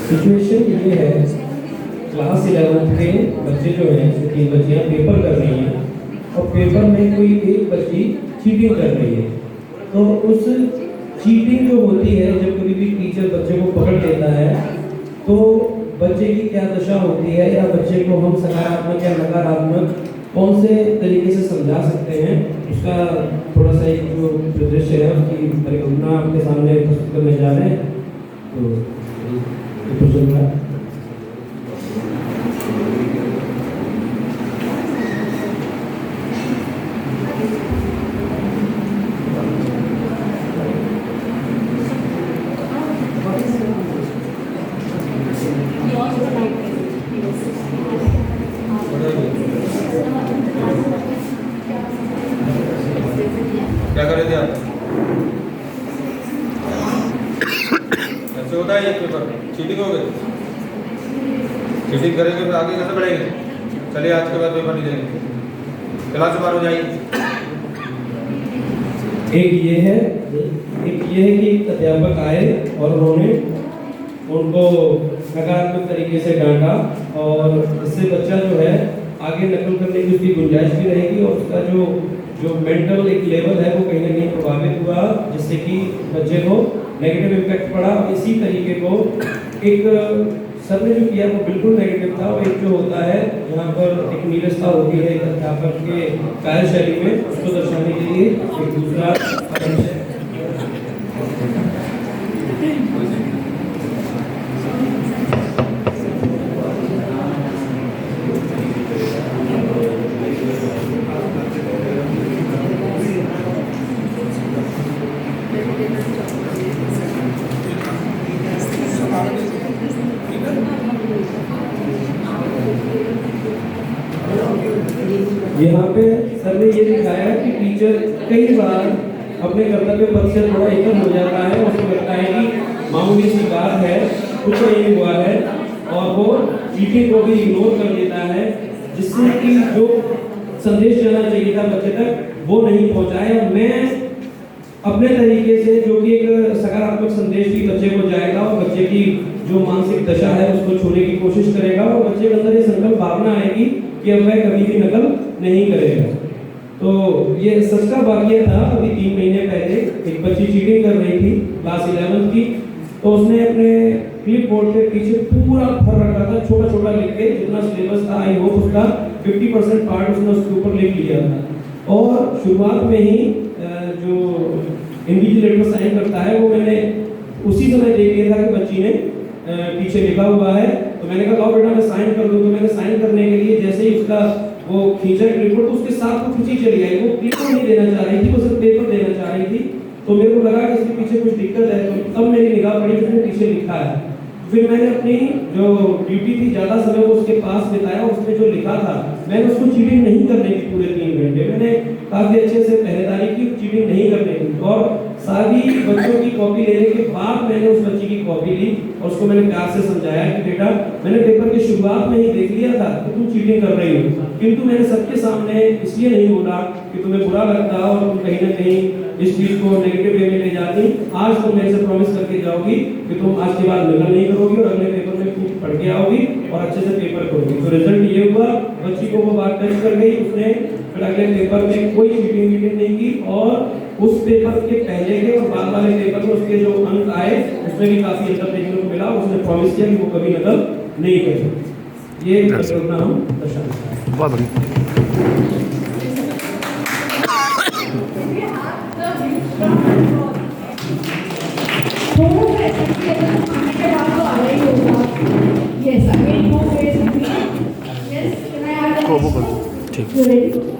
Situation ये है, class 11 के बच्चे जो हैं, जो 3 बच्चियाँ पेपर कर रही हैं और पेपर में कोई एक बच्ची चीटिंग कर रही है। तो उस चीटिंग जो होती है, जब कभी भी टीचर बच्चे को पकड़ लेता है तो बच्चे की क्या दशा होती है, या बच्चे को हम सकारात्मक या नकारात्मक कौन से तरीके से समझा सकते हैं, उसका थोड़ा सा एक जो दृश्य है उसकी परिकल्पना आपके सामने प्रस्तुत करने जा रहे हैं। तो चल रहा है। क्या कर रहे थे आप? ऐसे होता है ये पेपर, चीटिंग हो गई। चीटिंग करेंगे तो आगे कैसे बढ़ेंगे? चलिए आज के बाद पेपर नहीं देंगे, क्लास से बाहर हो जाइए। एक ये है कि एक अध्यापक आए और उन्होंने उनको नकारात्मक तरीके से डांटा, और इससे बच्चा जो है आगे नकल करने की उसकी गुंजाइश भी रहेगी, और उसका जो मेंटल एक लेवल है वो कहीं ना कहीं प्रभावित हुआ, जिससे कि बच्चे को नेगेटिव इम्पैक्ट पड़ा। इसी तरीके को एक सर ने जो किया वो बिल्कुल नेगेटिव था, और एक जो होता है जहाँ पर एक नीरसता होती है एक अध्यापक के कार्यशैली में, उसको दर्शाने के लिए एक दूसरा यहाँ पे सर ने ये दिखाया कि टीचर कई बार अपने कर्तव्य पद से थोड़ा एकल हो जाता है, उसको लगता है कि मामूली सी बात है, कुछ नहीं हुआ है, और वो चीटिंग को भी इग्नोर कर देता है, जिससे कि जो संदेश जाना चाहिए था बच्चे तक वो नहीं पहुँचाए। और मैं अपने तरीके से जो कि एक सकारात्मक संदेश भी बच्चे को जाएगा, और बच्चे की जो मानसिक दशा है उसको छूने की कोशिश करेगा, और बच्चे के अंदर ये संकल्प भावना आएगी कि अब वह कभी भी नकल नहीं करेगा। तो ये सच का वाकया था। अभी 3 महीने पहले एक बच्ची चीटिंग कर रही थी क्लास 11 की, तो उसने अपने क्लिप बोर्ड के पीछे पूरा भर रखा था, छोटा छोटा लिख के, जितना सिलेबस था आई होप उसका 50% पार्ट उसने उसके ऊपर लिख लिया था। और शुरुआत में ही जो इन्विजिलेटर साइन करता है वो मैंने उसी समय देख लिया था कि बच्ची ने पीछे लिखा हुआ है, तो मैंने कहा बेटा मैं साइन कर दूं। तो मैंने साइन करने के लिए जैसे ही उसका वो खींचा क्लिपबोर्ड, तो उसके साथ वो खींची चली आई। वो क्लिपबोर्ड नहीं देना चाह रही थी, वो सिर्फ पेपर देना चाह रही थी। तो मेरे को लगा कि इसके पीछे कुछ दिक्कत है, तो तब मेरी निगाह पड़ी कि उसने पीछे लिखा है। फिर मैंने अपनी जो ड्यूटी थी ज़्यादा समय वो उसके पास बिताया, उसने जो लिखा था मैंने उसको चीटिंग नहीं करने की पूरे 3 घंटे मैंने काफ़ी अच्छे से पहरेदारी की, चीटिंग नहीं करने की। और सारी बच्चों की कॉपी लेने के बाद मैंने उस बच्ची की कॉपी ली और उसको मैंने प्यार से समझाया कि बेटा मैंने पेपर की शुरुआत में ही देख लिया था कि तुम चीटिंग कर रही हो, किंतु मैंने सबके सामने इसलिए नहीं बोला कि तुम्हें बुरा लगता और तुम कहीं ना कहीं इस चीज़ को नेगेटिव वे में ले जाती। आज तुम मेरे से प्रॉमिस करके जाओगी कि तुम आज के बाद नकल नहीं करोगी और अगले पेपर में खूब पढ़ के आओगी और अच्छे से पेपर करोगी। तो रिजल्ट ये हुआ, बच्ची को वो बात टच कर गई, उसने फिर अगले पेपर में कोई चीटिंग नहीं की, और उस पेपर के पहले के और बाद वाले पेपर में उसके जो अंक आए उसमें भी काफ़ी अंतर देखने को मिला। उसने प्रॉमिस किया कि वो कभी नकल नहीं करेगी। ये परियोजना हम दर्शाते ठीक।